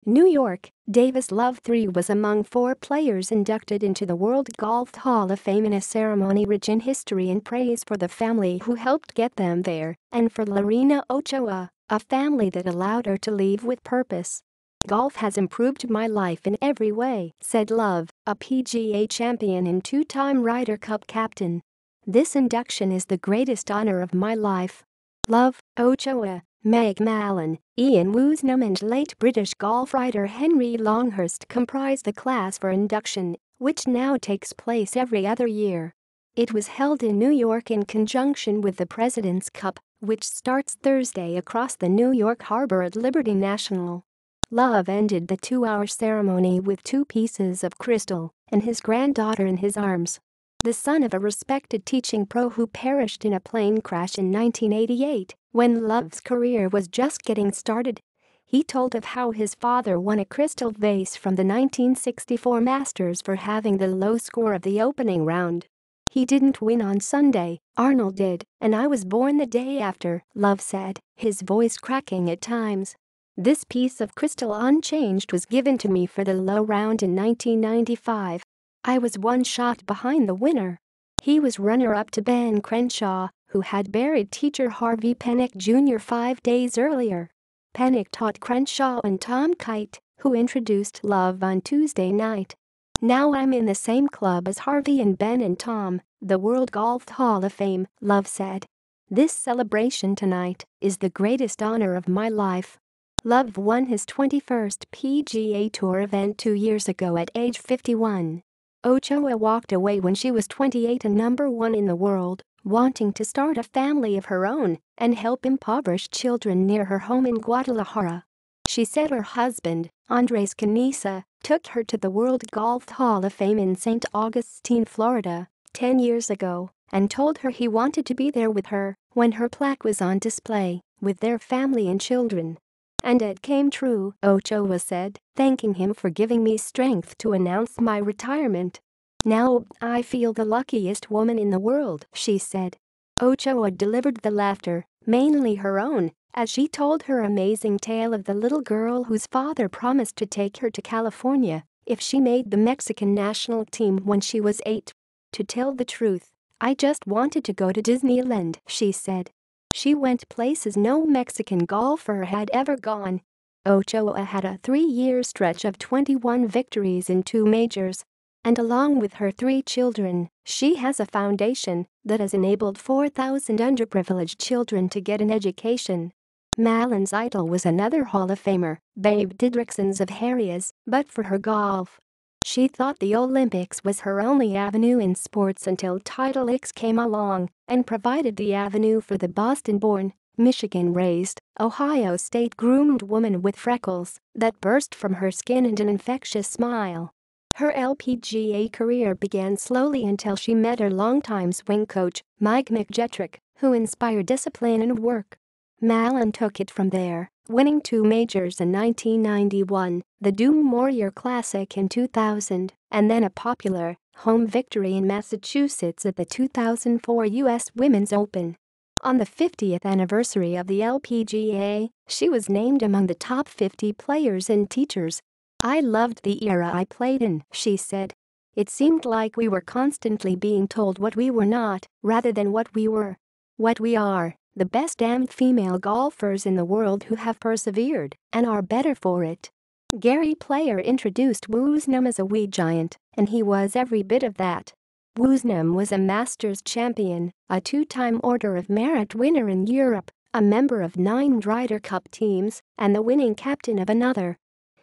New York, Davis Love III was among 4 players inducted into the World Golf Hall of Fame in a ceremony rich in history and praise for the family who helped get them there, and for Lorena Ochoa, a family that allowed her to leave with purpose. "Golf has improved my life in every way," said Love, a PGA champion and 2-time Ryder Cup captain. "This induction is the greatest honor of my life." Love, Ochoa, Meg Mallon, Ian Woosnam and late British golf writer Henry Longhurst comprise the class for induction, which now takes place every other year. It was held in New York in conjunction with the President's Cup, which starts Thursday across the New York Harbor at Liberty National. Love ended the 2-hour ceremony with 2 pieces of crystal and his granddaughter in his arms. The son of a respected teaching pro who perished in a plane crash in 1988, when Love's career was just getting started. He told of how his father won a crystal vase from the 1964 Masters for having the low score of the opening round. "He didn't win on Sunday, Arnold did, and I was born the day after," Love said, his voice cracking at times. "This piece of crystal unchanged was given to me for the low round in 1995. I was 1 shot behind the winner." He was runner-up to Ben Crenshaw, who had buried teacher Harvey Penick Jr. 5 days earlier. Penick taught Crenshaw and Tom Kite, who introduced Love on Tuesday night. "Now I'm in the same club as Harvey and Ben and Tom, the World Golf Hall of Fame," Love said. "This celebration tonight is the greatest honor of my life." Love won his 21st PGA Tour event 2 years ago at age 51. Ochoa walked away when she was 28 and number 1 in the world, wanting to start a family of her own and help impoverished children near her home in Guadalajara. She said her husband, Andres Canisa, took her to the World Golf Hall of Fame in St. Augustine, Florida, 10 years ago, and told her he wanted to be there with her when her plaque was on display with their family and children. "And it came true," Ochoa said, thanking him for giving me strength to announce my retirement. "Now I feel the luckiest woman in the world," she said. Ochoa delivered the laughter, mainly her own, as she told her amazing tale of the little girl whose father promised to take her to California if she made the Mexican national team when she was 8. "To tell the truth, I just wanted to go to Disneyland," she said. She went places no Mexican golfer had ever gone. Ochoa had a 3-year stretch of 21 victories in 2 majors. And along with her 3 children, she has a foundation that has enabled 4,000 underprivileged children to get an education. Mallon's idol was another Hall of Famer, Babe Didriksons of Harriers, but for her golf. She thought the Olympics was her only avenue in sports until Title X came along and provided the avenue for the Boston-born, Michigan-raised, Ohio State-groomed woman with freckles that burst from her skin and an infectious smile. Her LPGA career began slowly until she met her longtime swing coach, Mike McJetrick, who inspired discipline and work. Mallon took it from there, winning 2 majors in 1991, the Doom Warrior Classic in 2000, and then a popular home victory in Massachusetts at the 2004 U.S. Women's Open. On the 50th anniversary of the LPGA, she was named among the top 50 players and teachers. "I loved the era I played in," she said. "It seemed like we were constantly being told what we were not, rather than what we were. What we are, the best damned female golfers in the world who have persevered and are better for it." Gary Player introduced Woosnam as a wee giant, and he was every bit of that. Woosnam was a Masters champion, a 2-time Order of Merit winner in Europe, a member of 9 Ryder Cup teams, and the winning captain of another.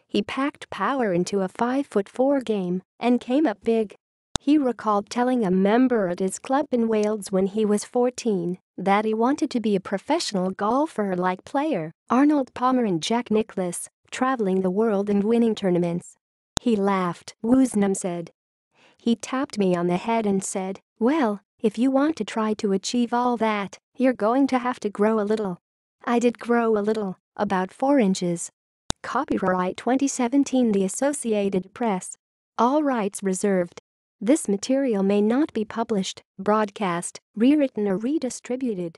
He packed power into a 5'4" game and came up big. He recalled telling a member at his club in Wales when he was 14 that he wanted to be a professional golfer like Player, Arnold Palmer and Jack Nicklaus, traveling the world and winning tournaments. He laughed, Woosnam said. "He tapped me on the head and said, 'Well, if you want to try to achieve all that, you're going to have to grow a little.' I did grow a little, about 4 inches. Copyright 2017 The Associated Press. All rights reserved. This material may not be published, broadcast, rewritten or redistributed.